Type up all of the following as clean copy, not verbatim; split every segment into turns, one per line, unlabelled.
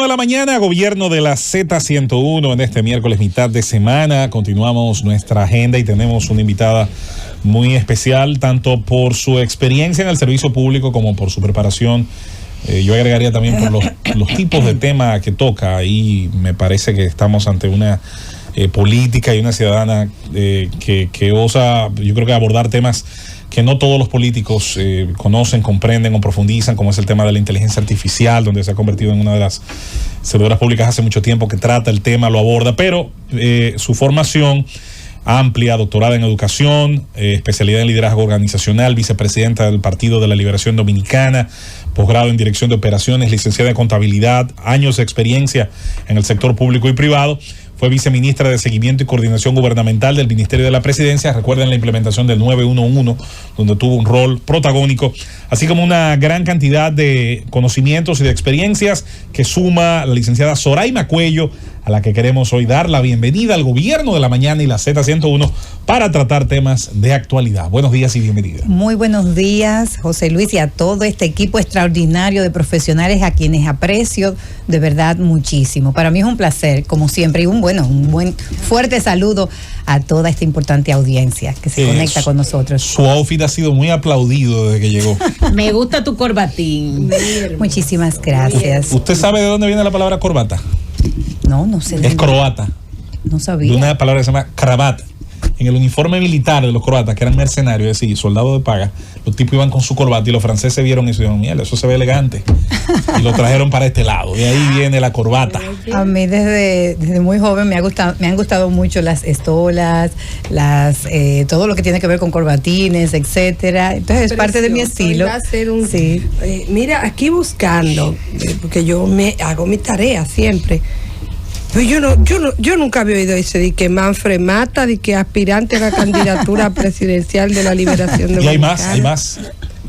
de la mañana, gobierno de la Z101 en este miércoles mitad de semana. Continuamos nuestra agenda y tenemos una invitada muy especial, tanto por su experiencia en el servicio público como por su preparación. Yo agregaría también por los tipos de tema que toca, y me parece que estamos ante una política y una ciudadana que osa, yo creo que abordar temas que no todos los políticos conocen, comprenden o profundizan, como es el tema de la inteligencia artificial, donde se ha convertido en una de las servidoras públicas hace mucho tiempo que trata el tema, lo aborda, pero su formación amplia, doctorada en educación, especialidad en liderazgo organizacional, vicepresidenta del Partido de la Liberación Dominicana, posgrado en dirección de operaciones, licenciada en contabilidad, años de experiencia en el sector público y privado. Fue viceministra de Seguimiento y Coordinación Gubernamental del Ministerio de la Presidencia. Recuerden la implementación del 911, donde tuvo un rol protagónico, así como una gran cantidad de conocimientos y de experiencias que suma la licenciada Zoraima Cuello, a la que queremos hoy dar la bienvenida al gobierno de la mañana y la Z101 para tratar temas de actualidad. Buenos días y bienvenida.
Muy buenos días, José Luis, y a todo este equipo extraordinario de profesionales a quienes aprecio de verdad muchísimo. Para mí es un placer, como siempre, y un buen fuerte saludo a toda esta importante audiencia que se conecta con nosotros.
Su outfit ha sido muy aplaudido desde que llegó.
Me gusta tu corbatín.
Muchísimas gracias.
¿Usted sabe de dónde viene la palabra corbata?
No sé.
Es croata.
No sabía.
De una palabra que se llama cravat. En el uniforme militar de los croatas, que eran mercenarios, es decir, soldados de paga, los tipos iban con su corbata y los franceses vieron y dijeron, mierda, eso se ve elegante. Y lo trajeron para este lado. De ahí viene la corbata.
A mí desde muy joven me han gustado mucho las estolas, todo lo que tiene que ver con corbatines, etcétera. Entonces es parte de mi estilo.
Sí. Mira, aquí buscando, porque yo me hago mi tarea siempre. Pero yo nunca había oído ese de que Manfred Mata, de que aspirante a la candidatura presidencial de la Liberación Dominicana.
Y hay más.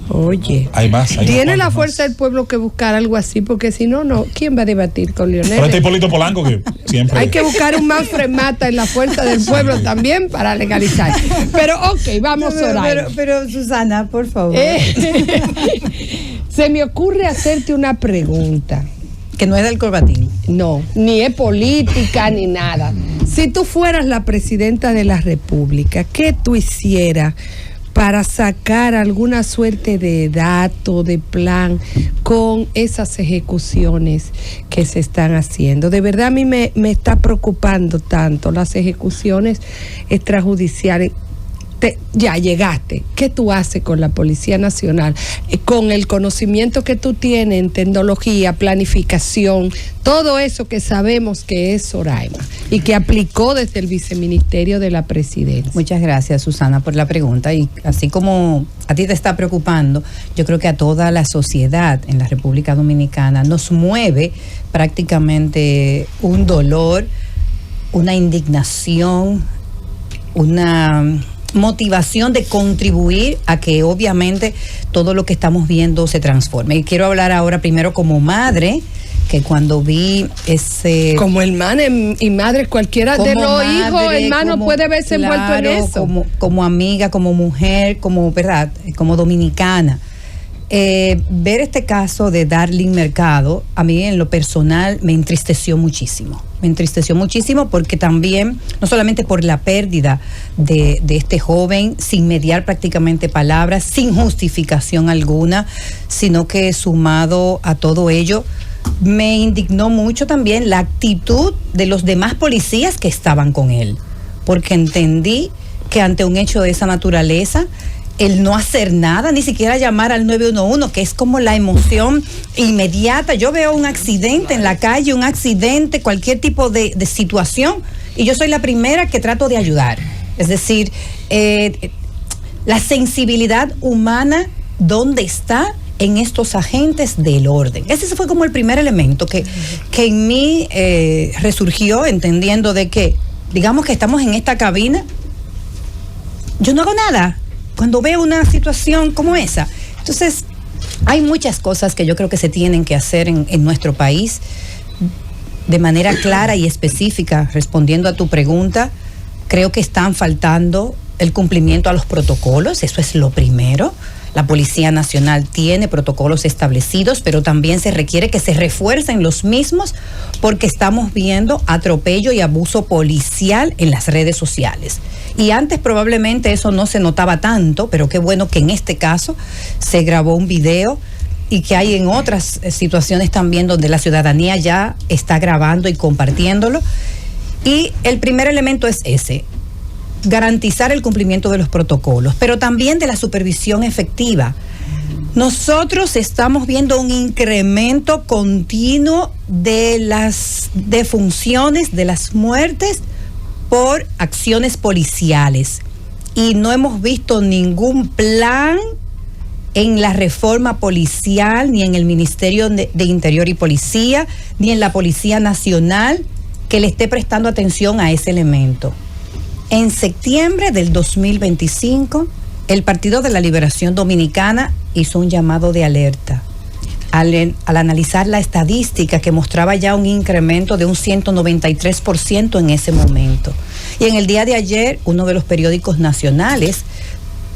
Oye,
hay más.
Tiene la fuerza del pueblo que buscar algo así, porque si no, ¿quién va a debatir con Leonel?
Pero este Hipólito Polanco que siempre...
Hay que buscar un Manfred Mata en la fuerza del pueblo también para legalizar. Pero vamos a orar.
Pero Susana, por favor.
Se me ocurre hacerte una pregunta.
Que no es del corbatín.
No, ni es política ni nada. Si tú fueras la presidenta de la República, ¿qué tú hicieras para sacar alguna suerte de dato, de plan con esas ejecuciones que se están haciendo? De verdad a mí me está preocupando tanto las ejecuciones extrajudiciales. Ya llegaste. ¿Qué tú haces con la Policía Nacional? Con el conocimiento que tú tienes en tecnología, planificación, todo eso que sabemos que es Zoraima y que aplicó desde el Viceministerio de la Presidencia.
Muchas gracias, Susana, por la pregunta. Y así como a ti te está preocupando, yo creo que a toda la sociedad en la República Dominicana nos mueve prácticamente un dolor, una indignación, una motivación de contribuir a que obviamente todo lo que estamos viendo se transforme. Y quiero hablar ahora primero como madre, que cuando vi ese...
Como hermana y madre, cualquiera de los hijos, hermano, puede verse envuelto en eso.
Como amiga, como mujer, como, ¿verdad? Como dominicana. Ver este caso de Darling Mercado, a mí en lo personal me entristeció muchísimo. Me entristeció muchísimo porque también, no solamente por la pérdida de este joven, sin mediar prácticamente palabras, sin justificación alguna, sino que sumado a todo ello, me indignó mucho también la actitud de los demás policías que estaban con él, porque entendí que ante un hecho de esa naturaleza, el no hacer nada, ni siquiera llamar al 911, que es como la emoción inmediata. Yo veo un accidente en la calle, un accidente, cualquier tipo de situación, y yo soy la primera que trato de ayudar. Es decir, la sensibilidad humana, ¿dónde está en estos agentes del orden? Ese fue como el primer elemento que en mí resurgió, entendiendo de que, digamos que estamos en esta cabina, yo no hago nada cuando veo una situación como esa. Entonces, hay muchas cosas que yo creo que se tienen que hacer en nuestro país de manera clara y específica. Respondiendo a tu pregunta, creo que están faltando el cumplimiento a los protocolos, eso es lo primero. La Policía Nacional tiene protocolos establecidos, pero también se requiere que se refuercen los mismos porque estamos viendo atropello y abuso policial en las redes sociales. Y antes probablemente eso no se notaba tanto, pero qué bueno que en este caso se grabó un video y que hay en otras situaciones también donde la ciudadanía ya está grabando y compartiéndolo. Y el primer elemento es ese: garantizar el cumplimiento de los protocolos, pero también de la supervisión efectiva. Nosotros estamos viendo un incremento continuo de las defunciones, de las muertes por acciones policiales, y no hemos visto ningún plan en la reforma policial, ni en el Ministerio de Interior y Policía, ni en la Policía Nacional, que le esté prestando atención a ese elemento. En septiembre del 2025, el Partido de la Liberación Dominicana hizo un llamado de alerta al analizar la estadística que mostraba ya un incremento de un 193% en ese momento. Y en el día de ayer, uno de los periódicos nacionales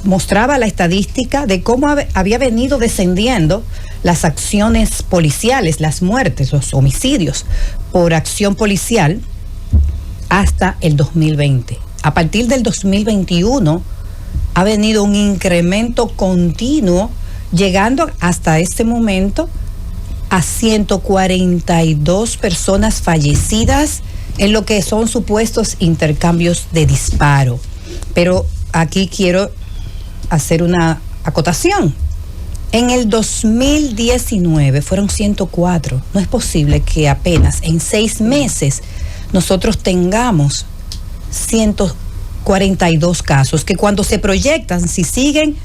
mostraba la estadística de cómo había venido descendiendo las acciones policiales, las muertes, los homicidios por acción policial hasta el 2020. A partir del 2021 ha venido un incremento continuo, llegando hasta este momento a 142 personas fallecidas en lo que son supuestos intercambios de disparo. Pero aquí quiero hacer una acotación. En el 2019 fueron 104. No es posible que apenas en 6 meses nosotros tengamos 142 casos, que cuando se proyectan, si siguen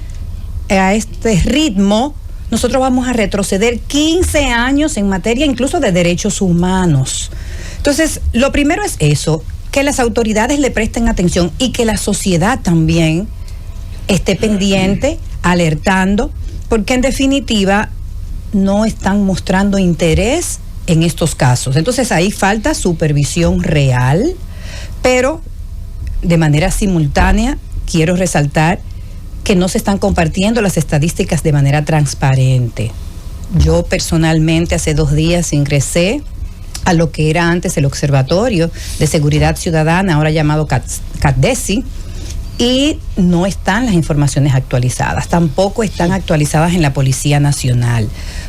a este ritmo, nosotros vamos a retroceder 15 años en materia incluso de derechos humanos. Entonces, lo primero es eso, que las autoridades le presten atención y que la sociedad también esté pendiente, alertando, porque en definitiva no están mostrando interés en estos casos. Entonces ahí falta supervisión real, pero de manera simultánea quiero resaltar que no se están compartiendo las estadísticas de manera transparente. Yo personalmente hace 2 días ingresé a lo que era antes el Observatorio de Seguridad Ciudadana, ahora llamado CATDESI, y no están las informaciones actualizadas, tampoco están actualizadas en la Policía Nacional,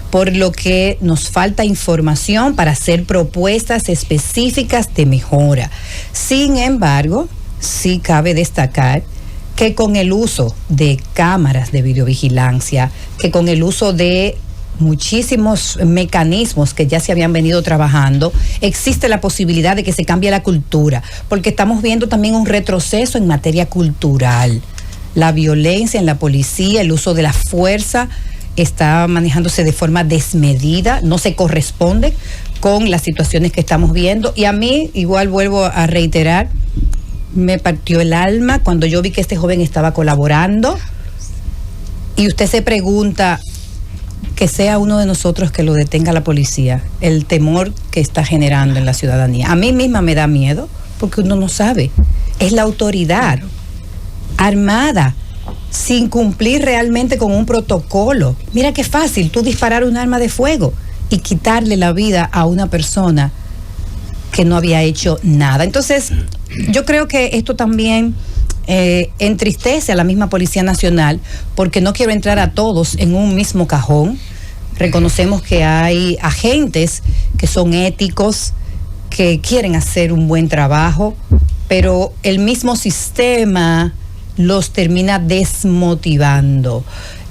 por lo que nos falta información para hacer propuestas específicas de mejora. Sin embargo, sí cabe destacar que con el uso de cámaras de videovigilancia, que con el uso de muchísimos mecanismos que ya se habían venido trabajando, existe la posibilidad de que se cambie la cultura, porque estamos viendo también un retroceso en materia cultural. La violencia en la policía, el uso de la fuerza está manejándose de forma desmedida, no se corresponde con las situaciones que estamos viendo, y a mí, igual vuelvo a reiterar, me partió el alma cuando yo vi que este joven estaba colaborando, y usted se pregunta, que sea uno de nosotros que lo detenga la policía, el temor que está generando en la ciudadanía. A mí misma me da miedo, porque uno no sabe. Es la autoridad armada, sin cumplir realmente con un protocolo. Mira qué fácil, tú disparar un arma de fuego y quitarle la vida a una persona que no había hecho nada. Entonces, yo creo que esto también entristece a la misma Policía Nacional, porque no quiero entrar a todos en un mismo cajón. Reconocemos que hay agentes que son éticos, que quieren hacer un buen trabajo, pero el mismo sistema los termina desmotivando.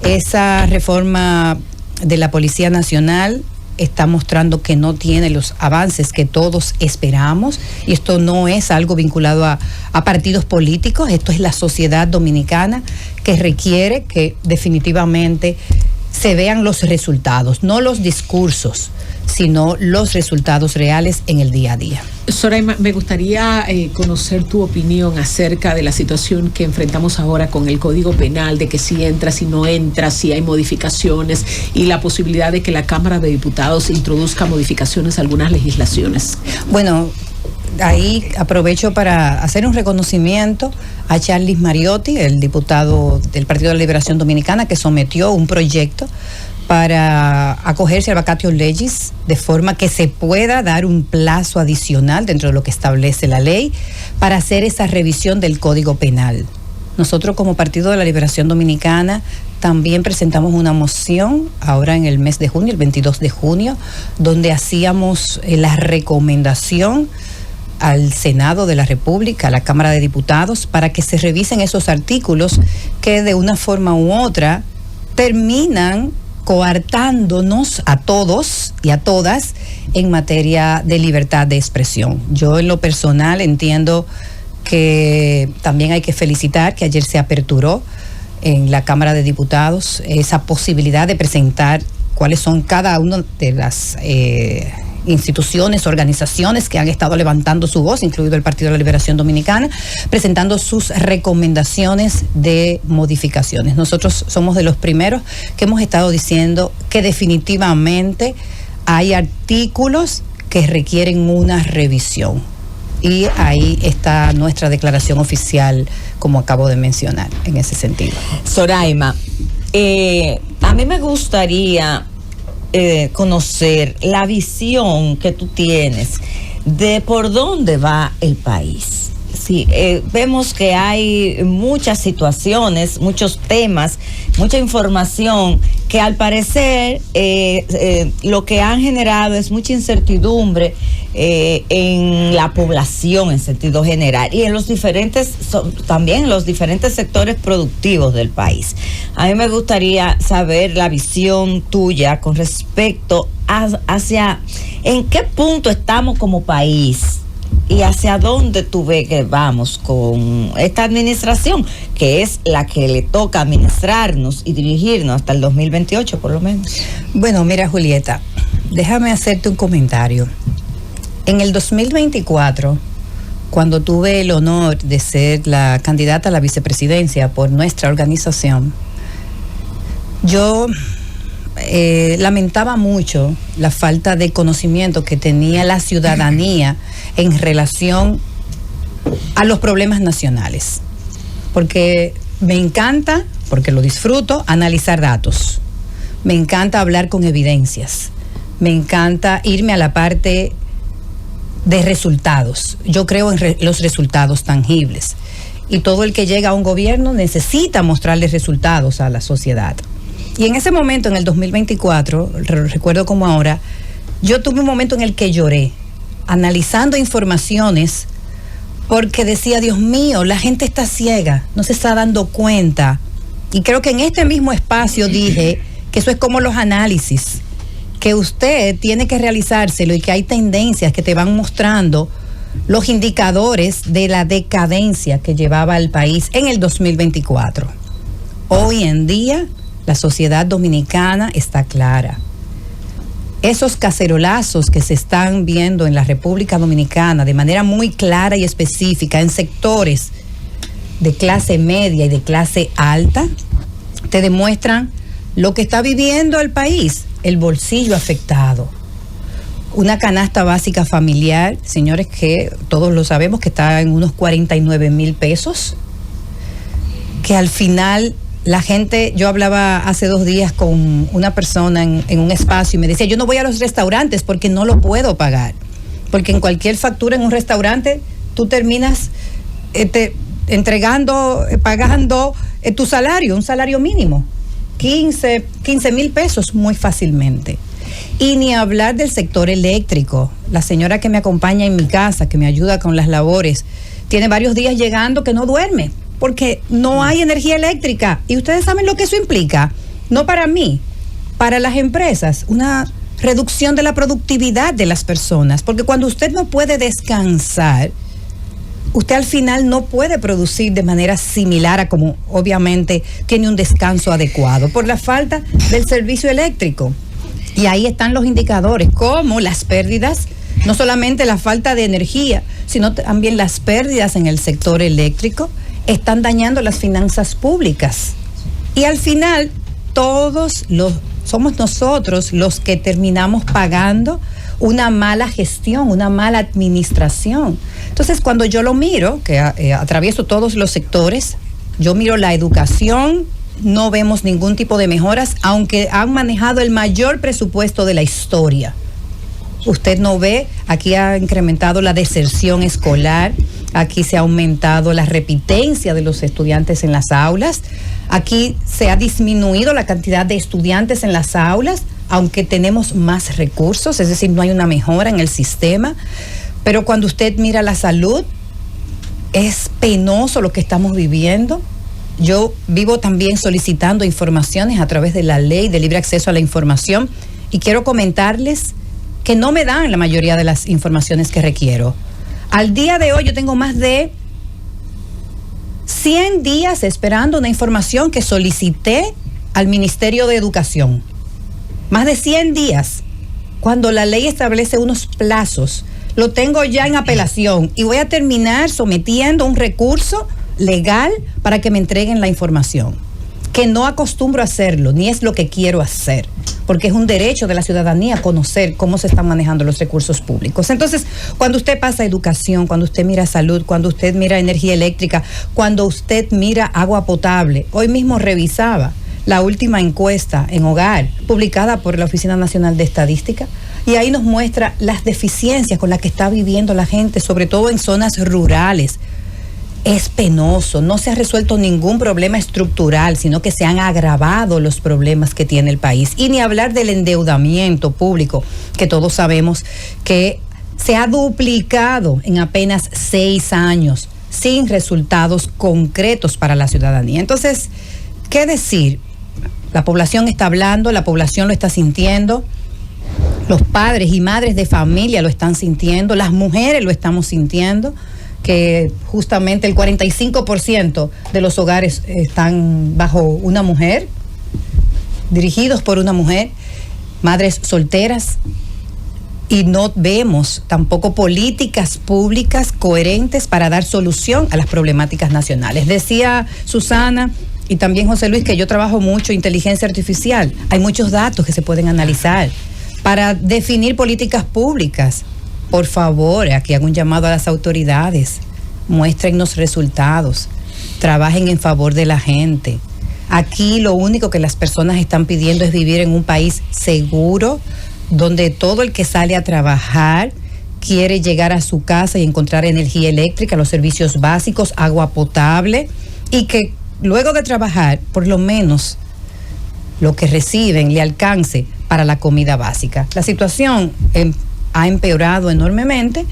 Esa reforma de la Policía Nacional está mostrando que no tiene los avances que todos esperamos, y esto no es algo vinculado a partidos políticos, esto es la sociedad dominicana que requiere que definitivamente se vean los resultados, no los discursos, sino los resultados reales en el día a día.
Soraima, me gustaría conocer tu opinión acerca de la situación que enfrentamos ahora con el Código Penal, de que si entra, si no entra, si hay modificaciones, y la posibilidad de que la Cámara de Diputados introduzca modificaciones a algunas legislaciones.
Bueno, ahí aprovecho para hacer un reconocimiento a Charlis Mariotti, el diputado del Partido de la Liberación Dominicana, que sometió un proyecto para acogerse al vacatio legis, de forma que se pueda dar un plazo adicional dentro de lo que establece la ley para hacer esa revisión del Código Penal. Nosotros como Partido de la Liberación Dominicana también presentamos una moción ahora en el mes de junio, el 22 de junio, donde hacíamos la recomendación al Senado de la República, a la Cámara de Diputados, para que se revisen esos artículos que de una forma u otra terminan coartándonos a todos y a todas en materia de libertad de expresión. Yo en lo personal entiendo que también hay que felicitar que ayer se aperturó en la Cámara de Diputados esa posibilidad de presentar cuáles son cada una de las instituciones, organizaciones que han estado levantando su voz, incluido el Partido de la Liberación Dominicana, presentando sus recomendaciones de modificaciones. Nosotros somos de los primeros que hemos estado diciendo que definitivamente hay artículos que requieren una revisión. Y ahí está nuestra declaración oficial, como acabo de mencionar, en ese sentido.
Soraima, a mí me gustaría conocer la visión que tú tienes de por dónde va el país. Sí, vemos que hay muchas situaciones, muchos temas, mucha información que al parecer lo que han generado es mucha incertidumbre en la población en sentido general y en los diferentes, también los diferentes sectores productivos del país. A mí me gustaría saber la visión tuya con respecto hacia en qué punto estamos como país y hacia dónde tú ves que vamos con esta administración, que es la que le toca administrarnos y dirigirnos hasta el 2028 por lo menos.
Bueno, mira, Julieta, déjame hacerte un comentario. En el 2024, cuando tuve el honor de ser la candidata a la vicepresidencia por nuestra organización, yo lamentaba mucho la falta de conocimiento que tenía la ciudadanía en relación a los problemas nacionales. Porque me encanta, porque lo disfruto, analizar datos. Me encanta hablar con evidencias. Me encanta irme a la parte de resultados. Yo creo en los resultados tangibles. Y todo el que llega a un gobierno necesita mostrarle resultados a la sociedad. Y en ese momento, en el 2024, recuerdo como ahora, yo tuve un momento en el que lloré, analizando informaciones, porque decía, Dios mío, la gente está ciega, no se está dando cuenta. Y creo que en este mismo espacio dije que eso es como los análisis, que usted tiene que realizárselo y que hay tendencias que te van mostrando los indicadores de la decadencia que llevaba el país en el 2024. Hoy en día, la sociedad dominicana está clara. Esos cacerolazos que se están viendo en la República Dominicana de manera muy clara y específica en sectores de clase media y de clase alta, te demuestran lo que está viviendo el país, el bolsillo afectado. Una canasta básica familiar, señores, que todos lo sabemos que está en unos 49,000 pesos, que al final la gente, yo hablaba hace 2 días con una persona en un espacio y me decía, yo no voy a los restaurantes porque no lo puedo pagar, porque en cualquier factura en un restaurante tú terminas pagando tu salario, un salario mínimo, 15,000 pesos muy fácilmente. Y ni hablar del sector eléctrico. La señora que me acompaña en mi casa, que me ayuda con las labores, tiene varios días llegando que no duerme, porque no hay energía eléctrica. Y ustedes saben lo que eso implica, no para mí, para las empresas, una reducción de la productividad de las personas, porque cuando usted no puede descansar, usted al final no puede producir de manera similar a como obviamente tiene un descanso adecuado, por la falta del servicio eléctrico. Y ahí están los indicadores, como las pérdidas, no solamente la falta de energía, sino también las pérdidas en el sector eléctrico, están dañando las finanzas públicas. Y al final, somos nosotros los que terminamos pagando una mala gestión, una mala administración. Entonces, cuando yo lo miro, que atravieso todos los sectores, yo miro la educación, no vemos ningún tipo de mejoras, aunque han manejado el mayor presupuesto de la historia. Usted no ve, aquí ha incrementado la deserción escolar, aquí se ha aumentado la repitencia de los estudiantes en las aulas, aquí se ha disminuido la cantidad de estudiantes en las aulas, aunque tenemos más recursos, es decir, no hay una mejora en el sistema. Pero cuando usted mira la salud, es penoso lo que estamos viviendo. Yo vivo también solicitando informaciones a través de la ley de libre acceso a la información y quiero comentarles que no me dan la mayoría de las informaciones que requiero. Al día de hoy yo tengo más de 100 días esperando una información que solicité al Ministerio de Educación. Más de 100 días, cuando la ley establece unos plazos. Lo tengo ya en apelación y voy a terminar sometiendo un recurso legal para que me entreguen la información, que no acostumbro a hacerlo, ni es lo que quiero hacer, porque es un derecho de la ciudadanía conocer cómo se están manejando los recursos públicos. Entonces, cuando usted pasa educación, cuando usted mira salud, cuando usted mira energía eléctrica, cuando usted mira agua potable, hoy mismo revisaba la última encuesta en hogar publicada por la Oficina Nacional de Estadística y ahí nos muestra las deficiencias con las que está viviendo la gente, sobre todo en zonas rurales. Es penoso, no se ha resuelto ningún problema estructural, sino que se han agravado los problemas que tiene el país. Y ni hablar del endeudamiento público, que todos sabemos que se ha duplicado en apenas 6 años, sin resultados concretos para la ciudadanía. Entonces, ¿qué decir? La población está hablando, la población lo está sintiendo, los padres y madres de familia lo están sintiendo, las mujeres lo estamos sintiendo, que justamente el 45% de los hogares están bajo una mujer, dirigidos por una mujer, madres solteras, y no vemos tampoco políticas públicas coherentes para dar solución a las problemáticas nacionales. Decía Susana y también José Luis que yo trabajo mucho inteligencia artificial. Hay muchos datos que se pueden analizar para definir políticas públicas. Por favor, aquí hago un llamado a las autoridades, muéstrennos resultados, trabajen en favor de la gente. Aquí lo único que las personas están pidiendo es vivir en un país seguro, donde todo el que sale a trabajar quiere llegar a su casa y encontrar energía eléctrica, los servicios básicos, agua potable, y que luego de trabajar, por lo menos lo que reciben le alcance para la comida básica. La situación ha empeorado enormemente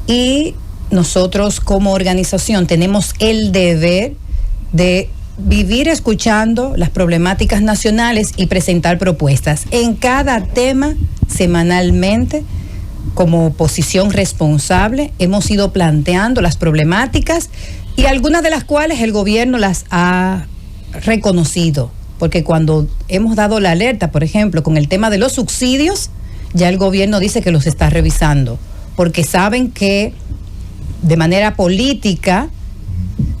y nosotros como organización tenemos el deber de vivir escuchando las problemáticas nacionales y presentar propuestas en cada tema semanalmente. Como oposición responsable hemos ido planteando las problemáticas y algunas de las cuales el gobierno las ha reconocido, porque cuando hemos dado la alerta, por ejemplo, con el tema de los subsidios, ya el gobierno dice que los está revisando, porque saben que de manera política,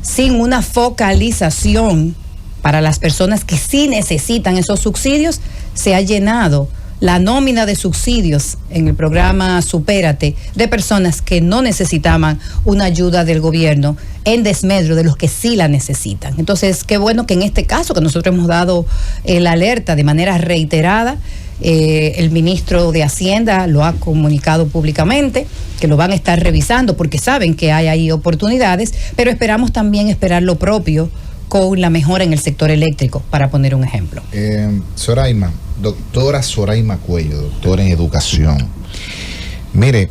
sin una focalización para las personas que sí necesitan esos subsidios, se ha llenado la nómina de subsidios en el programa Supérate de personas que no necesitaban una ayuda del gobierno en desmedro de los que sí la necesitan. Entonces, qué bueno que en este caso, que nosotros hemos dado la alerta de manera reiterada, el ministro de Hacienda lo ha comunicado públicamente, que lo van a estar revisando porque saben que hay ahí oportunidades, pero esperamos también esperar lo propio con la mejora en el sector eléctrico, para poner un ejemplo.
Soraima, doctora Soraima Cuello, doctora en educación. Mire,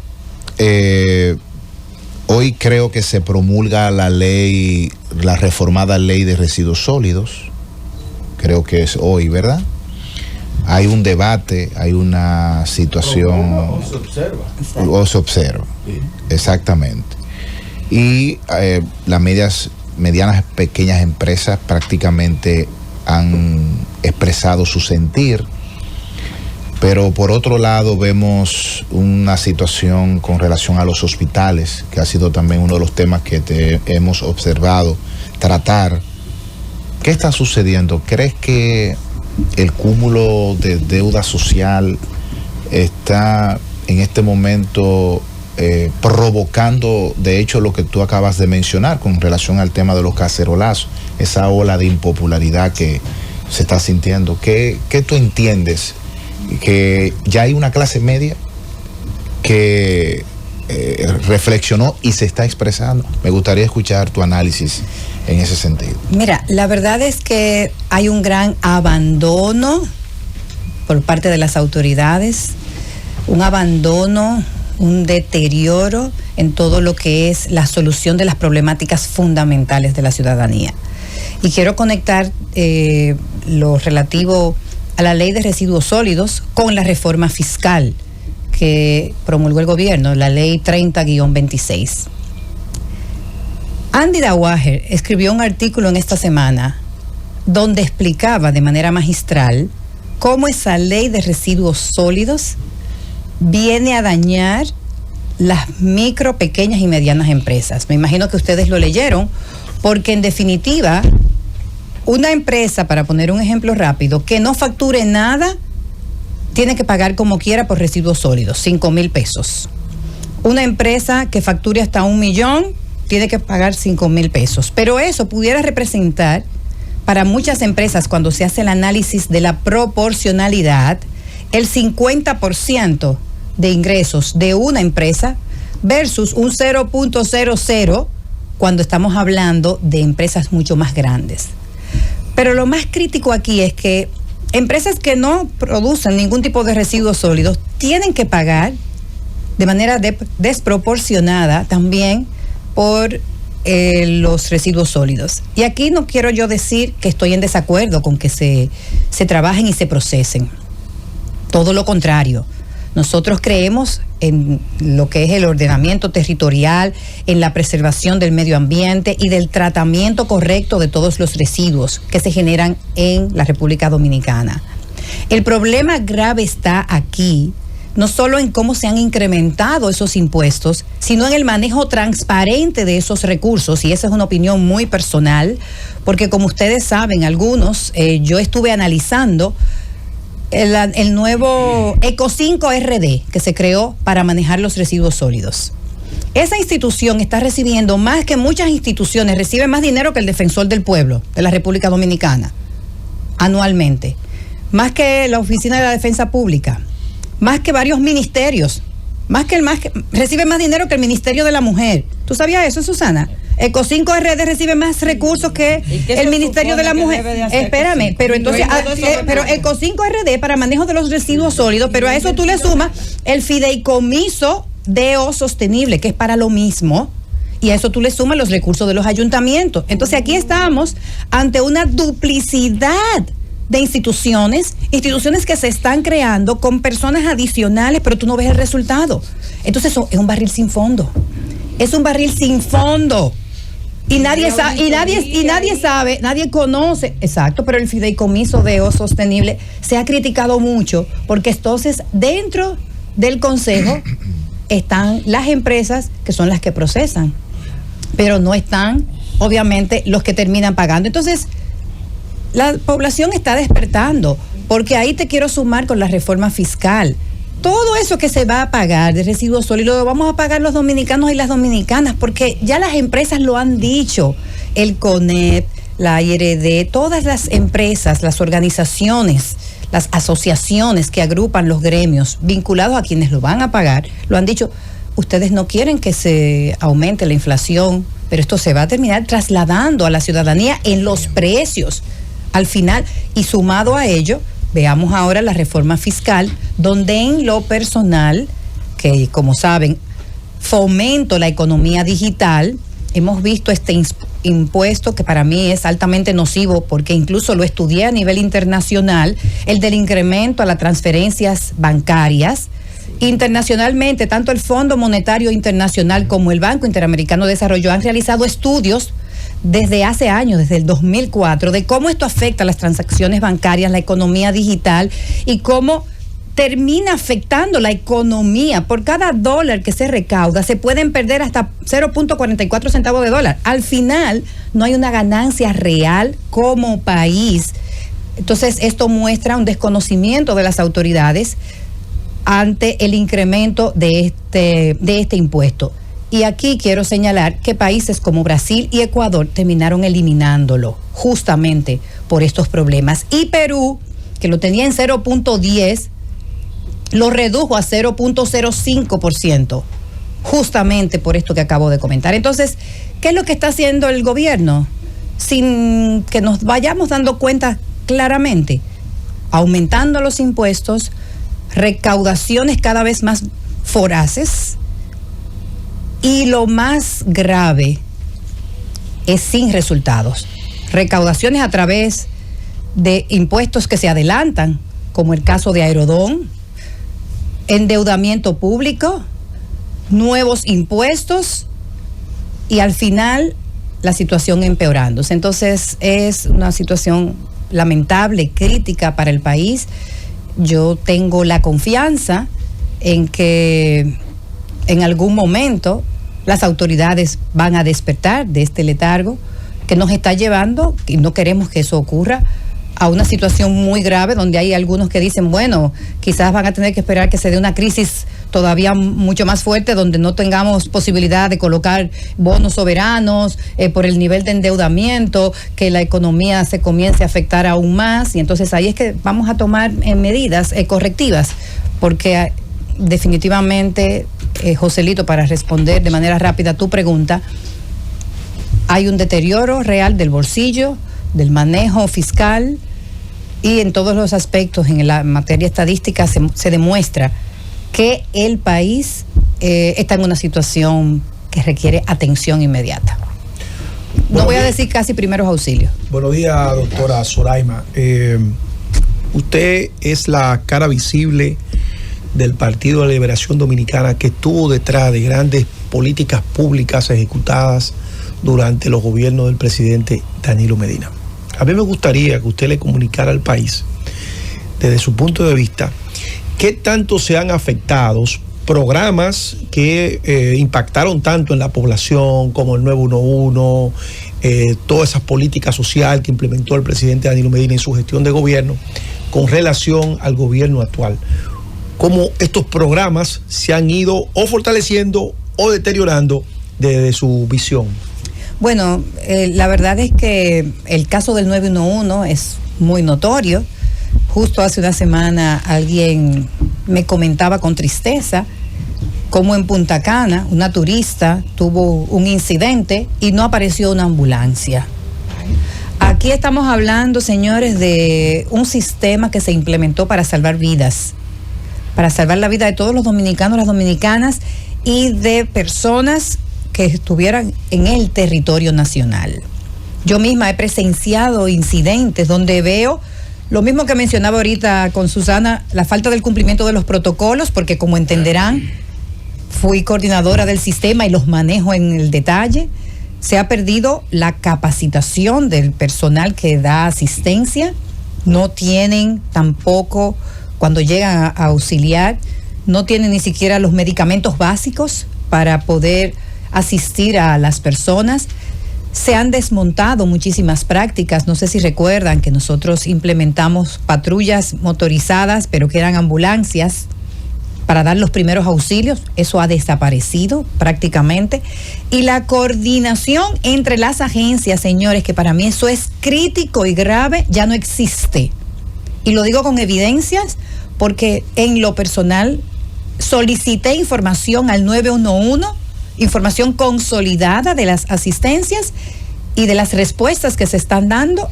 hoy creo que se promulga la ley, la reformada ley de residuos sólidos. Creo que es hoy, ¿verdad? Hay un debate, hay una situación.
O se observa.
O se observa, sí. Exactamente. Y las medianas, pequeñas empresas prácticamente han expresado su sentir, pero por otro lado vemos una situación con relación a los hospitales, que ha sido también uno de los temas que hemos observado tratar. ¿Qué está sucediendo? ¿Crees que el cúmulo de deuda social está en este momento provocando, de hecho, lo que tú acabas de mencionar con relación al tema de los cacerolazos, esa ola de impopularidad que se está sintiendo? ¿Qué tú entiendes? ¿Que ya hay una clase media que reflexionó y se está expresando? Me gustaría escuchar tu análisis en ese sentido.
Mira, la verdad es que hay un gran abandono por parte de las autoridades, un abandono, un deterioro en todo lo que es la solución de las problemáticas fundamentales de la ciudadanía. Y quiero conectar lo relativo a la ley de residuos sólidos con la reforma fiscal que promulgó el gobierno, la ley 30-26. Andy Dawager escribió un artículo en esta semana donde explicaba de manera magistral cómo esa ley de residuos sólidos viene a dañar las micro, pequeñas y medianas empresas. Me imagino que ustedes lo leyeron, porque en definitiva, una empresa, para poner un ejemplo rápido, que no facture nada, tiene que pagar como quiera por residuos sólidos, 5,000 pesos. Una empresa que facture hasta 1 millón, tiene que pagar 5,000 pesos. Pero eso pudiera representar, para muchas empresas, cuando se hace el análisis de la proporcionalidad, el 50% de ingresos de una empresa versus un 0.00 cuando estamos hablando de empresas mucho más grandes. Pero lo más crítico aquí es que empresas que no producen ningún tipo de residuos sólidos tienen que pagar de manera desproporcionada también por los residuos sólidos. Y aquí no quiero yo decir que estoy en desacuerdo con que se trabajen y se procesen. Todo lo contrario. Nosotros creemos en lo que es el ordenamiento territorial, en la preservación del medio ambiente y del tratamiento correcto de todos los residuos que se generan en la República Dominicana. El problema grave está aquí, no solo en cómo se han incrementado esos impuestos, sino en el manejo transparente de esos recursos, y esa es una opinión muy personal, porque como ustedes saben, algunos, yo estuve analizando el nuevo Eco5RD que se creó para manejar los residuos sólidos. Esa institución está recibiendo más que muchas instituciones, recibe más dinero que el Defensor del Pueblo de la República Dominicana anualmente, más que la Oficina de la Defensa Pública, más que varios ministerios, recibe más dinero que el Ministerio de la Mujer. ¿Tú sabías eso, Susana? Eco5RD recibe más recursos que el Ministerio de la Mujer. Espérame, pero entonces, pero Eco5RD para manejo de los residuos sólidos, pero a eso tú le sumas el fideicomiso DO sostenible, que es para lo mismo, y a eso tú le sumas los recursos de los ayuntamientos. Entonces aquí estamos ante una duplicidad de instituciones que se están creando con personas adicionales, pero tú no ves el resultado. Entonces eso es un barril sin fondo. Es un barril sin fondo. Y nadie sabe, nadie conoce, exacto, pero el fideicomiso de O sostenible se ha criticado mucho, porque entonces dentro del consejo están las empresas que son las que procesan, pero no están, obviamente, los que terminan pagando. Entonces, la población está despertando, porque ahí te quiero sumar con la reforma fiscal. Todo eso que se va a pagar de residuos sólidos lo vamos a pagar los dominicanos y las dominicanas, porque ya las empresas lo han dicho. El CONEP, la IRD, todas las empresas, las organizaciones, las asociaciones que agrupan los gremios vinculados a quienes lo van a pagar, lo han dicho. Ustedes no quieren que se aumente la inflación, pero esto se va a terminar trasladando a la ciudadanía en los precios al final. Y sumado a ello, veamos ahora la reforma fiscal, donde en lo personal, que como saben, fomento la economía digital, hemos visto este impuesto que para mí es altamente nocivo, porque incluso lo estudié a nivel internacional, el del incremento a las transferencias bancarias. Internacionalmente, tanto el Fondo Monetario Internacional como el Banco Interamericano de Desarrollo han realizado estudios desde hace años, desde el 2004, de cómo esto afecta a las transacciones bancarias, la economía digital, y cómo termina afectando la economía. Por cada dólar que se recauda, se pueden perder hasta 0.44 centavos de dólar. Al final, no hay una ganancia real como país. Entonces, esto muestra un desconocimiento de las autoridades ante el incremento de este impuesto. Y aquí quiero señalar que países como Brasil y Ecuador terminaron eliminándolo justamente por estos problemas. Y Perú, que lo tenía en 0.10, lo redujo a 0.05%, justamente por esto que acabo de comentar. Entonces, ¿qué es lo que está haciendo el gobierno? Sin que nos vayamos dando cuenta claramente, aumentando los impuestos, recaudaciones cada vez más voraces, y lo más grave es sin resultados. Recaudaciones a través de impuestos que se adelantan, como el caso de Aerodón, endeudamiento público, nuevos impuestos y al final la situación empeorándose. Entonces es una situación lamentable, crítica para el país. Yo tengo la confianza en que en algún momento las autoridades van a despertar de este letargo que nos está llevando, y no queremos que eso ocurra, a una situación muy grave donde hay algunos que dicen, bueno, quizás van a tener que esperar que se dé una crisis todavía mucho más fuerte, donde no tengamos posibilidad de colocar bonos soberanos por el nivel de endeudamiento, que la economía se comience a afectar aún más, y entonces ahí es que vamos a tomar medidas correctivas, porque definitivamente, Joselito, para responder de manera rápida a tu pregunta, hay un deterioro real del bolsillo, del manejo fiscal, y en todos los aspectos, en la materia estadística, se demuestra que el país está en una situación que requiere atención inmediata. No voy a decir casi primeros auxilios.
Buenos días, doctora Soraima. Usted es la cara visible del Partido de la Liberación Dominicana, que estuvo detrás de grandes políticas públicas ejecutadas durante los gobiernos del presidente Danilo Medina. A mí me gustaría que usted le comunicara al país, desde su punto de vista, qué tanto se han afectado programas que impactaron tanto en la población, como el 911, todas esas políticas sociales que implementó el presidente Danilo Medina en su gestión de gobierno, con relación al gobierno actual. Cómo estos programas se han ido o fortaleciendo o deteriorando desde su visión.
Bueno, la verdad es que el caso del 911 es muy notorio. Justo hace una semana alguien me comentaba con tristeza cómo en Punta Cana una turista tuvo un incidente y no apareció una ambulancia. Aquí estamos hablando, señores, de un sistema que se implementó para salvar vidas, para salvar la vida de todos los dominicanos, las dominicanas y de personas que estuvieran en el territorio nacional. Yo misma he presenciado incidentes donde veo lo mismo que mencionaba ahorita con Susana, la falta del cumplimiento de los protocolos, porque como entenderán, fui coordinadora del sistema y los manejo en el detalle. Se ha perdido la capacitación del personal que da asistencia, no tienen tampoco, cuando llegan a auxiliar, no tienen ni siquiera los medicamentos básicos para poder asistir a las personas. Se han desmontado muchísimas prácticas. No sé si recuerdan que nosotros implementamos patrullas motorizadas, pero que eran ambulancias para dar los primeros auxilios. Eso ha desaparecido prácticamente. Y la coordinación entre las agencias, señores, que para mí eso es crítico y grave, ya no existe. Y lo digo con evidencias porque en lo personal solicité información al 911, información consolidada de las asistencias y de las respuestas que se están dando,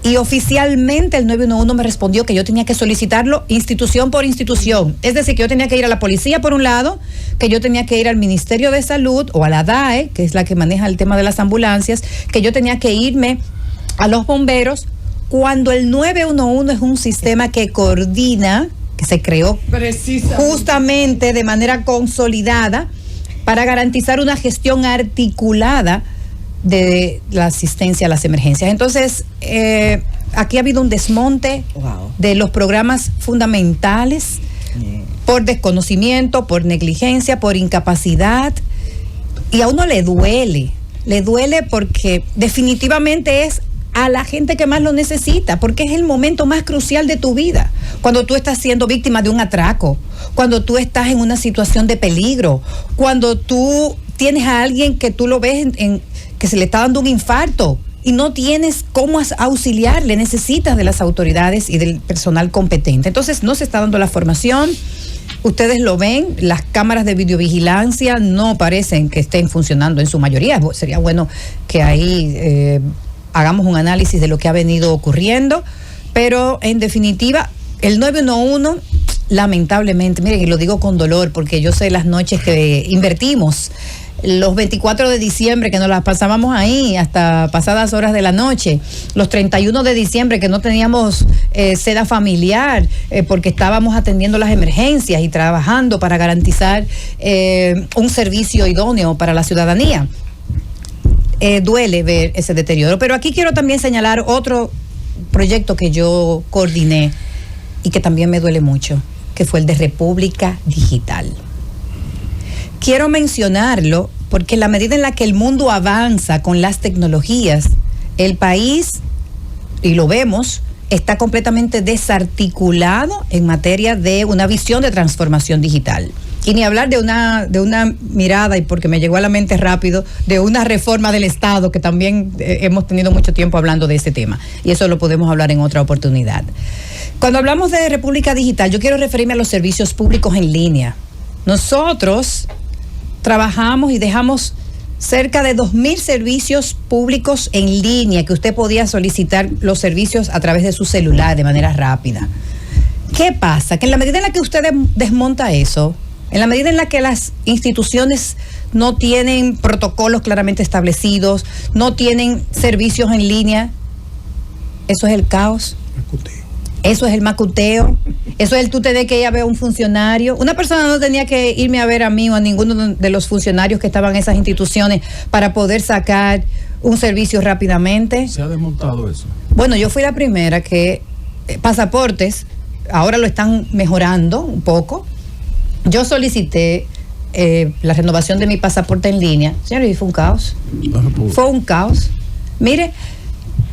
y oficialmente el 911 me respondió que yo tenía que solicitarlo institución por institución, es decir, que yo tenía que ir a la policía por un lado, que yo tenía que ir al Ministerio de Salud o a la DAE, que es la que maneja el tema de las ambulancias, que yo tenía que irme a los bomberos, cuando el 911 es un sistema que coordina, que se creó justamente de manera consolidada para garantizar una gestión articulada de la asistencia a las emergencias. Entonces, aquí ha habido un desmonte de los programas fundamentales por desconocimiento, por negligencia, por incapacidad, y a uno le duele porque definitivamente es a la gente que más lo necesita, porque es el momento más crucial de tu vida. Cuando tú estás siendo víctima de un atraco, cuando tú estás en una situación de peligro, cuando tú tienes a alguien que tú lo ves que se le está dando un infarto y no tienes cómo auxiliarle, necesitas de las autoridades y del personal competente. Entonces no se está dando la formación. Ustedes lo ven, las cámaras de videovigilancia no parecen que estén funcionando en su mayoría. Sería bueno que ahí hagamos un análisis de lo que ha venido ocurriendo, pero en definitiva, el 911, lamentablemente, miren, y lo digo con dolor, porque yo sé las noches que invertimos, los 24 de diciembre que nos las pasábamos ahí hasta pasadas horas de la noche, los 31 de diciembre que no teníamos seda familiar porque estábamos atendiendo las emergencias y trabajando para garantizar un servicio idóneo para la ciudadanía. Duele ver ese deterioro, pero aquí quiero también señalar otro proyecto que yo coordiné y que también me duele mucho, que fue el de República Digital. Quiero mencionarlo porque en la medida en la que el mundo avanza con las tecnologías, el país, y lo vemos, está completamente desarticulado en materia de una visión de transformación digital. Y ni hablar de una mirada, y porque me llegó a la mente rápido, de una reforma del Estado, que también hemos tenido mucho tiempo hablando de ese tema. Y eso lo podemos hablar en otra oportunidad. Cuando hablamos de República Digital, yo quiero referirme a los servicios públicos en línea. Nosotros trabajamos y dejamos cerca de 2,000 servicios públicos en línea que usted podía solicitar los servicios a través de su celular de manera rápida. ¿Qué pasa? Que en la medida en la que usted desmonta eso, en la medida en la que las instituciones no tienen protocolos claramente establecidos, no tienen servicios en línea, eso es el caos. Eso es el macuteo, eso es el tú tenés que ir a ver a un funcionario. Una persona no tenía que irme a ver a mí o a ninguno de los funcionarios que estaban en esas instituciones para poder sacar un servicio rápidamente.
¿Se ha desmontado eso?
Bueno, yo fui la primera que pasaportes, ahora lo están mejorando un poco. Yo solicité la renovación de mi pasaporte en línea. Señores, y fue un caos. Fue un caos. Mire,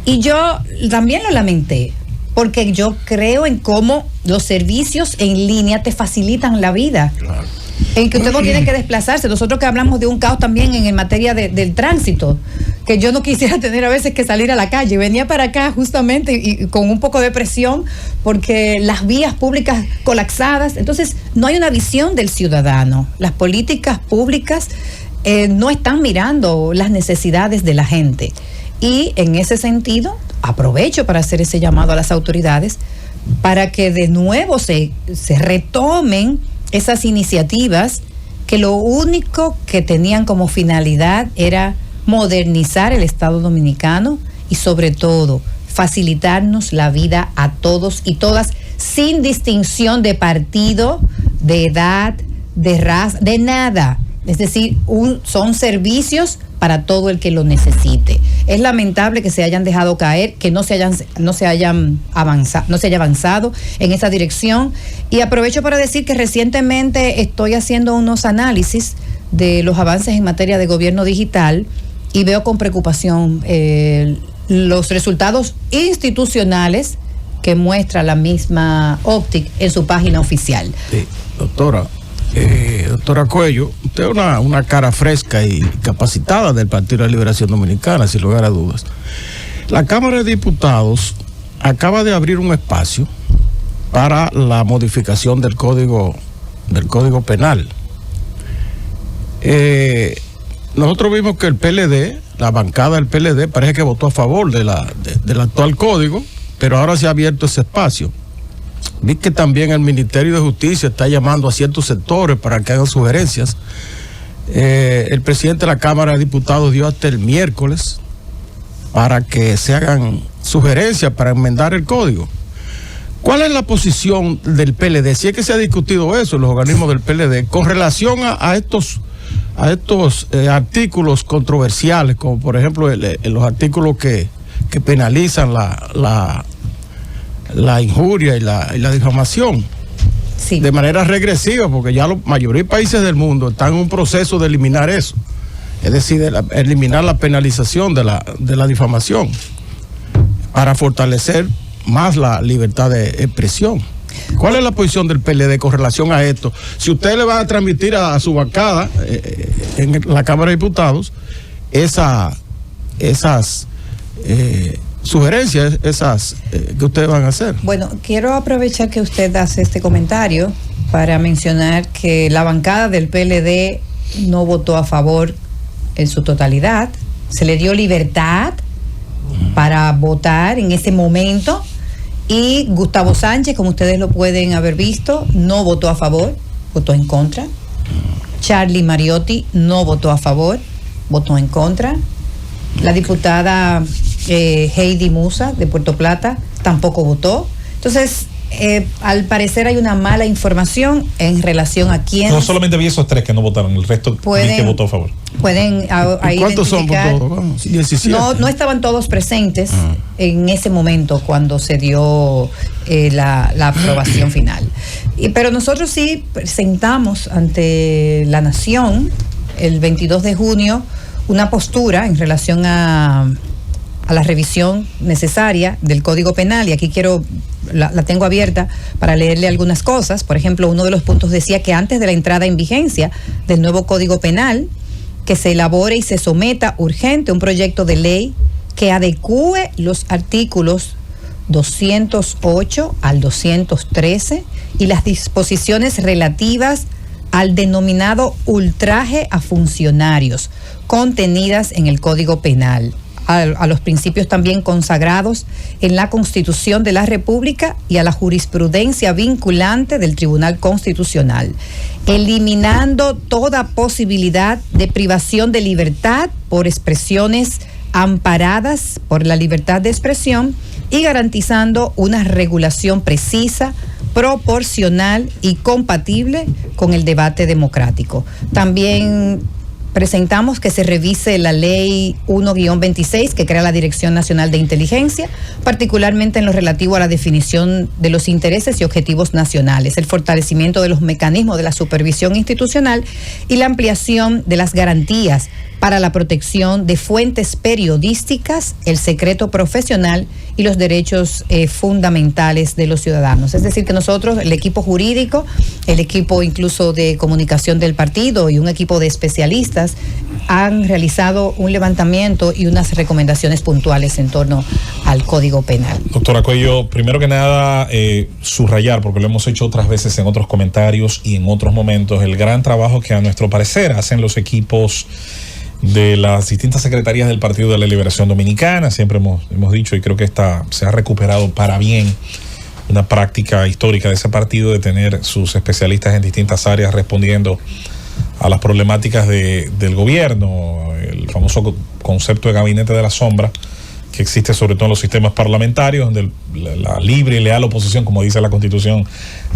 y yo también lo lamenté, porque yo creo en cómo los servicios en línea te facilitan la vida. Claro. En que usted no tiene que desplazarse. Nosotros que hablamos de un caos también en materia del tránsito, que yo no quisiera tener a veces que salir a la calle. Venía para acá justamente y con un poco de presión porque las vías públicas colapsadas. Entonces, no hay una visión del ciudadano. Las políticas públicas no están mirando las necesidades de la gente. Y en ese sentido, aprovecho para hacer ese llamado a las autoridades para que de nuevo se retomen esas iniciativas que lo único que tenían como finalidad era modernizar el Estado dominicano y sobre todo facilitarnos la vida a todos y todas sin distinción de partido, de edad, de raza, de nada. Es decir, son servicios para todo el que lo necesite. Es lamentable que se hayan dejado caer, que no se haya avanzado en esa dirección. Y aprovecho para decir que recientemente estoy haciendo unos análisis de los avances en materia de gobierno digital y veo con preocupación los resultados institucionales que muestra la misma OPTIC en su página oficial.
Sí, doctora Cuello, usted es una cara fresca y capacitada del Partido de la Liberación Dominicana, sin lugar a dudas. La Cámara de Diputados acaba de abrir un espacio para la modificación del Código Penal. Nosotros vimos que el PLD, la bancada del PLD, parece que votó a favor del actual código, pero ahora se ha abierto ese espacio. Vi que también el Ministerio de Justicia está llamando a ciertos sectores para que hagan sugerencias. El presidente de la Cámara de Diputados dio hasta el miércoles para que se hagan sugerencias para enmendar el código. ¿Cuál es la posición del PLD? Si es que se ha discutido eso en los organismos del PLD con relación a estos artículos controversiales, como por ejemplo los artículos que penalizan la injuria y la difamación,
sí,
de manera regresiva, porque ya la mayoría de países del mundo están en un proceso de eliminar eso, es decir, eliminar la penalización de la difamación. para fortalecer más la libertad de expresión. ¿Cuál es la posición del PLD con relación a esto? Si usted le va a transmitir a su bancada en la Cámara de Diputados esas sugerencias, que ustedes van a hacer.
Bueno, quiero aprovechar que usted hace este comentario para mencionar que la bancada del PLD no votó a favor en su totalidad. Se le dio libertad para votar en ese momento. Y Gustavo Sánchez, como ustedes lo pueden haber visto, no votó a favor, votó en contra. Charlie Mariotti no votó a favor, votó en contra. La diputada Heidi Musa de Puerto Plata tampoco votó. Entonces, al parecer hay una mala información en relación a quién.
No solamente vi esos 3 que no votaron, el resto que votó a favor.
Pueden ahí
¿cuántos son?
17. No estaban todos presentes en ese momento cuando se dio la aprobación final. Pero nosotros sí presentamos ante la Nación el 22 de junio una postura en relación a la revisión necesaria del Código Penal, y aquí la tengo abierta para leerle algunas cosas. Por ejemplo, uno de los puntos decía que antes de la entrada en vigencia del nuevo Código Penal, que se elabore y se someta urgente un proyecto de ley que adecúe los artículos 208 al 213 y las disposiciones relativas al denominado ultraje a funcionarios contenidas en el Código Penal, a los principios también consagrados en la Constitución de la República y a la jurisprudencia vinculante del Tribunal Constitucional, eliminando toda posibilidad de privación de libertad por expresiones amparadas por la libertad de expresión y garantizando una regulación precisa, proporcional y compatible con el debate democrático. También presentamos que se revise la ley 1-26 que crea la Dirección Nacional de Inteligencia, particularmente en lo relativo a la definición de los intereses y objetivos nacionales, el fortalecimiento de los mecanismos de la supervisión institucional y la ampliación de las garantías para la protección de fuentes periodísticas, el secreto profesional y los derechos fundamentales de los ciudadanos. Es decir, que nosotros, el equipo jurídico, el equipo incluso de comunicación del partido y un equipo de especialistas han realizado un levantamiento y unas recomendaciones puntuales en torno al Código Penal.
Doctora Cuello, primero que nada, subrayar, porque lo hemos hecho otras veces en otros comentarios y en otros momentos, el gran trabajo que a nuestro parecer hacen los equipos de las distintas secretarías del Partido de la Liberación Dominicana. Siempre hemos dicho, y creo que se ha recuperado para bien una práctica histórica de ese partido de tener sus especialistas en distintas áreas respondiendo a las problemáticas del gobierno, el famoso concepto de gabinete de la sombra que existe sobre todo en los sistemas parlamentarios, donde la libre y leal oposición, como dice la Constitución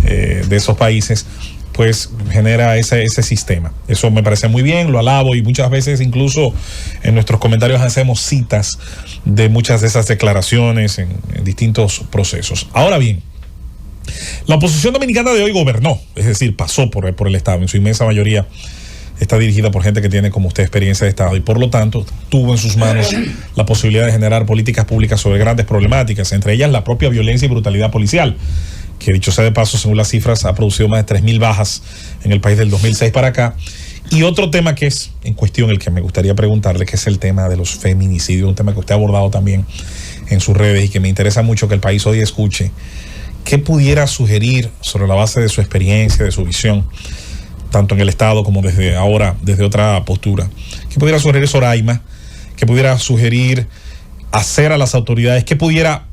de esos países, pues genera ese sistema. Eso me parece muy bien, lo alabo, y muchas veces incluso en nuestros comentarios hacemos citas de muchas de esas declaraciones en distintos procesos. Ahora bien, la oposición dominicana de hoy gobernó, es decir, pasó por el Estado, en su inmensa mayoría está dirigida por gente que tiene como usted experiencia de Estado y por lo tanto tuvo en sus manos la posibilidad de generar políticas públicas sobre grandes problemáticas, entre ellas la propia violencia y brutalidad policial, que dicho sea de paso, según las cifras, ha producido más de 3.000 bajas en el país del 2006 para acá. Y otro tema que es en cuestión, el que me gustaría preguntarle, que es el tema de los feminicidios, un tema que usted ha abordado también en sus redes y que me interesa mucho que el país hoy escuche. ¿Qué pudiera sugerir sobre la base de su experiencia, de su visión, tanto en el Estado como desde ahora, desde otra postura? ¿Qué pudiera sugerir Soraima? ¿Qué pudiera sugerir hacer a las autoridades? ¿Qué pudiera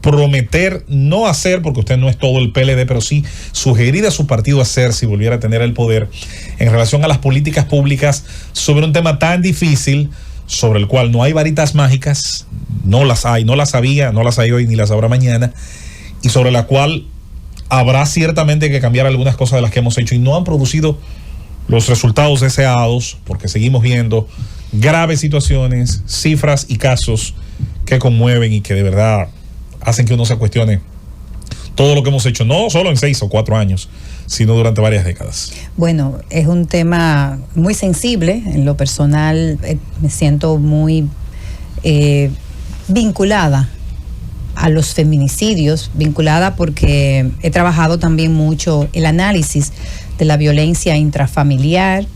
prometer no hacer, porque usted no es todo el PLD, pero sí sugerir a su partido hacer si volviera a tener el poder en relación a las políticas públicas sobre un tema tan difícil, sobre el cual no hay varitas mágicas, no las hay, no las había, no las hay hoy ni las habrá mañana, y sobre la cual habrá ciertamente que cambiar algunas cosas de las que hemos hecho y no han producido los resultados deseados, porque seguimos viendo graves situaciones, cifras y casos que conmueven y que de verdad hacen que uno se cuestione todo lo que hemos hecho, no solo en 6 o 4 años, sino durante varias décadas.
Bueno, es un tema muy sensible. En lo personal me siento muy vinculada a los feminicidios, vinculada porque he trabajado también mucho el análisis de la violencia intrafamiliar,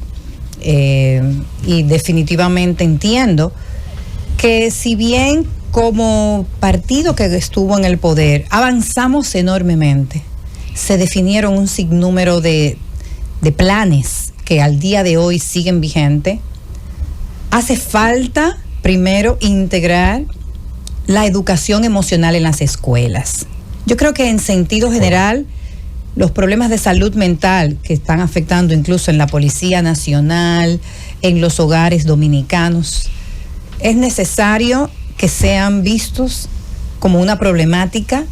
y definitivamente entiendo que si bien como partido que estuvo en el poder avanzamos enormemente, se definieron un sinnúmero de planes que al día de hoy siguen vigentes, hace falta primero integrar la educación emocional en las escuelas. Yo creo que en sentido general los problemas de salud mental que están afectando incluso en la Policía Nacional, en los hogares dominicanos, es necesario que sean vistos como una problemática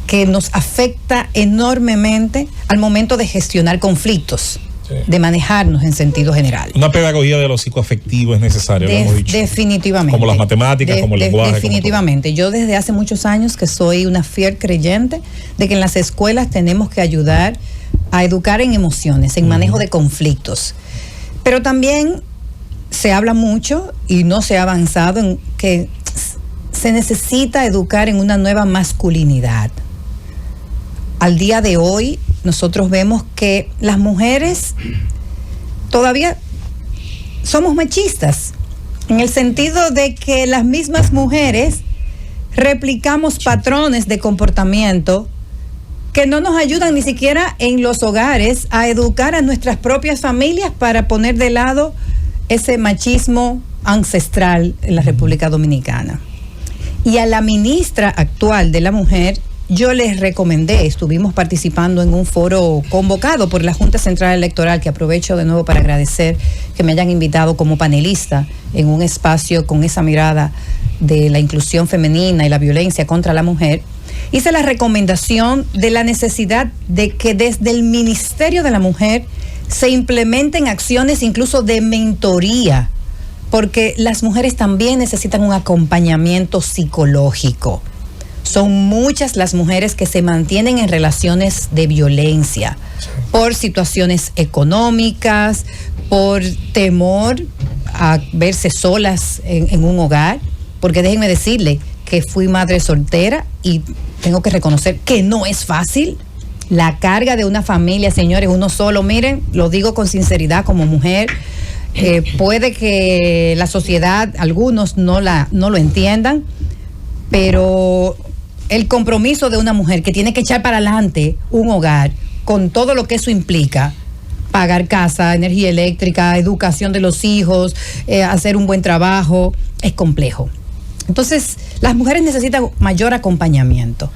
que nos afecta enormemente al momento de gestionar conflictos, de manejarnos en sentido general.
Una pedagogía de lo psicoafectivo es necesaria, lo hemos dicho.
Definitivamente.
Como las matemáticas, como el lenguaje.
Definitivamente. Yo desde hace muchos años que soy una fiel creyente de que en las escuelas tenemos que ayudar a educar en emociones, en manejo de conflictos. Pero también se habla mucho y no se ha avanzado en que se necesita educar en una nueva masculinidad. Al día de hoy nosotros vemos que las mujeres todavía somos machistas, en el sentido de que las mismas mujeres replicamos patrones de comportamiento que no nos ayudan ni siquiera en los hogares a educar a nuestras propias familias para poner de lado ese machismo ancestral en la República Dominicana. Y a la ministra actual de la Mujer, yo les recomendé, estuvimos participando en un foro convocado por la Junta Central Electoral, que aprovecho de nuevo para agradecer que me hayan invitado como panelista en un espacio con esa mirada de la inclusión femenina y la violencia contra la mujer. Hice la recomendación de la necesidad de que desde el Ministerio de la Mujer se implementen acciones incluso de mentoría, porque las mujeres también necesitan un acompañamiento psicológico. Son muchas las mujeres que se mantienen en relaciones de violencia por situaciones económicas, por temor a verse solas en un hogar, porque déjenme decirle que fui madre soltera y tengo que reconocer que no es fácil. La carga de una familia, señores, uno solo, miren, lo digo con sinceridad como mujer, puede que la sociedad, algunos no lo entiendan, pero el compromiso de una mujer que tiene que echar para adelante un hogar con todo lo que eso implica, pagar casa, energía eléctrica, educación de los hijos, hacer un buen trabajo, es complejo. Entonces, las mujeres necesitan mayor acompañamiento.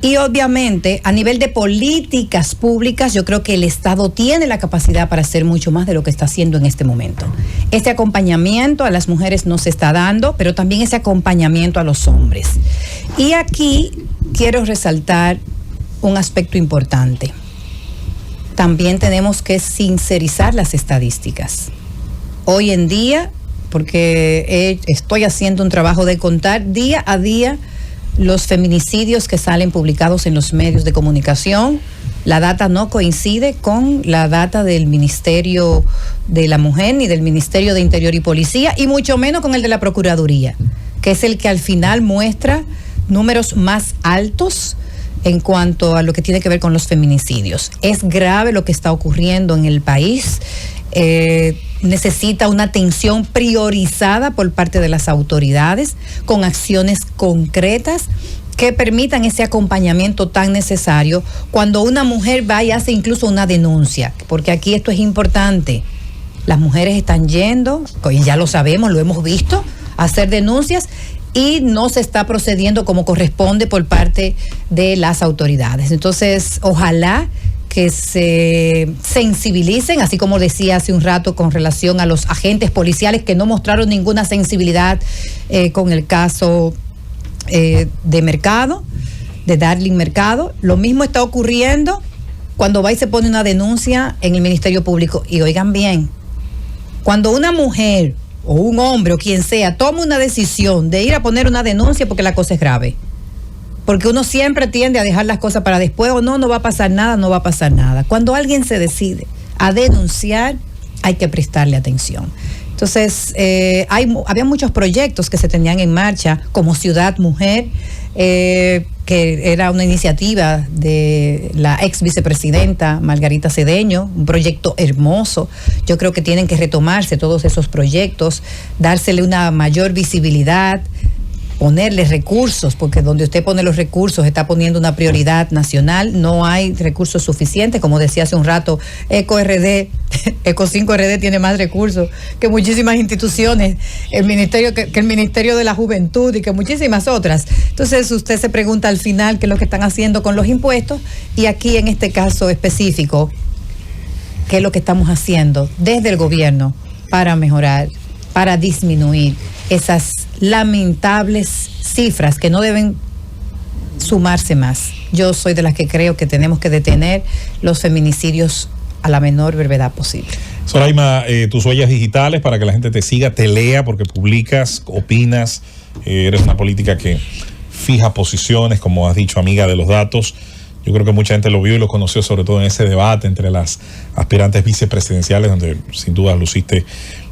Y obviamente, a nivel de políticas públicas, yo creo que el Estado tiene la capacidad para hacer mucho más de lo que está haciendo en este momento. Este acompañamiento a las mujeres no se está dando, pero también ese acompañamiento a los hombres. Y aquí quiero resaltar un aspecto importante. También tenemos que sincerizar las estadísticas. Hoy en día, porque estoy haciendo un trabajo de contar día a día los feminicidios que salen publicados en los medios de comunicación, la data no coincide con la data del Ministerio de la Mujer ni del Ministerio de Interior y Policía, y mucho menos con el de la Procuraduría, que es el que al final muestra números más altos en cuanto a lo que tiene que ver con los feminicidios. Es grave lo que está ocurriendo en el país. Necesita una atención priorizada por parte de las autoridades, con acciones concretas que permitan ese acompañamiento tan necesario cuando una mujer va y hace incluso una denuncia, porque aquí esto es importante. Las mujeres están yendo, y ya lo sabemos, lo hemos visto, a hacer denuncias y no se está procediendo como corresponde por parte de las autoridades. Entonces, ojalá que se sensibilicen, así como decía hace un rato con relación a los agentes policiales que no mostraron ninguna sensibilidad con el caso de Mercado, de Darling Mercado. Lo mismo está ocurriendo cuando va y se pone una denuncia en el Ministerio Público. Y oigan bien, cuando una mujer o un hombre o quien sea toma una decisión de ir a poner una denuncia porque la cosa es grave, porque uno siempre tiende a dejar las cosas para después, o no va a pasar nada, no va a pasar nada. Cuando alguien se decide a denunciar, hay que prestarle atención. Entonces, Entonces, había muchos proyectos que se tenían en marcha, como Ciudad Mujer, que era una iniciativa de la ex vicepresidenta Margarita Cedeño, un proyecto hermoso. Yo creo que tienen que retomarse todos esos proyectos, dársele una mayor visibilidad, ponerle recursos, porque donde usted pone los recursos está poniendo una prioridad nacional. No hay recursos suficientes, como decía hace un rato, Eco 5RD tiene más recursos que muchísimas instituciones, el ministerio que el Ministerio de la Juventud y que muchísimas otras. Entonces usted se pregunta al final qué es lo que están haciendo con los impuestos, y aquí en este caso específico, qué es lo que estamos haciendo desde el gobierno para mejorar, para disminuir esas lamentables cifras que no deben sumarse más. Yo soy de las que creo que tenemos que detener los feminicidios a la menor brevedad posible.
Soraima, tus huellas digitales para que la gente te siga, te lea, porque publicas, opinas, eres una política que fija posiciones, como has dicho, amiga de los datos. Yo creo que mucha gente lo vio y lo conoció, sobre todo en ese debate entre las aspirantes vicepresidenciales, donde sin duda luciste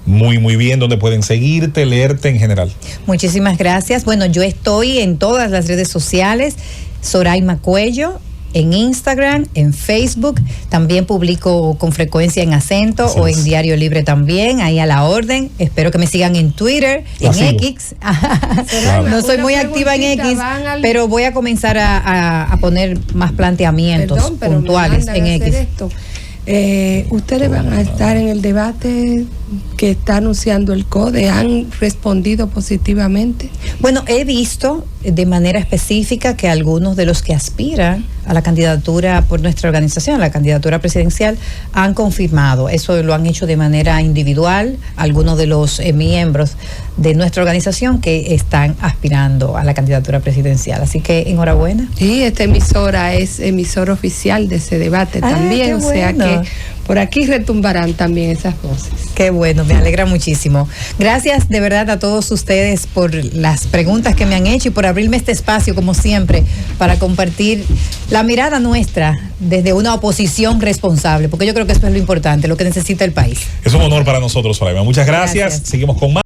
muy, muy bien. Donde pueden seguirte, leerte en general.
Muchísimas gracias. Bueno, yo estoy en todas las redes sociales, Soraima Cuello, en Instagram, en Facebook. También publico con frecuencia en Acento o en Diario Libre también, ahí a la orden. Espero que me sigan en Twitter, en X. No soy muy activa en X, pero voy a comenzar a poner más planteamientos puntuales en X.
Ustedes van a estar en el debate que está anunciando el CODE. ¿Han respondido positivamente?
Bueno, he visto de manera específica que algunos de los que aspiran a la candidatura por nuestra organización, a la candidatura presidencial, han confirmado. Eso lo han hecho de manera individual, algunos de los miembros de nuestra organización que están aspirando a la candidatura presidencial. Así que enhorabuena.
Sí, esta emisora es emisora oficial de ese debate también, o sea que por aquí retumbarán también esas voces.
Qué bueno, me alegra muchísimo. Gracias de verdad a todos ustedes por las preguntas que me han hecho y por abrirme este espacio, como siempre, para compartir la mirada nuestra desde una oposición responsable, porque yo creo que eso es lo importante, lo que necesita el país.
Es un honor para nosotros, Soraima. Muchas gracias. Seguimos con más.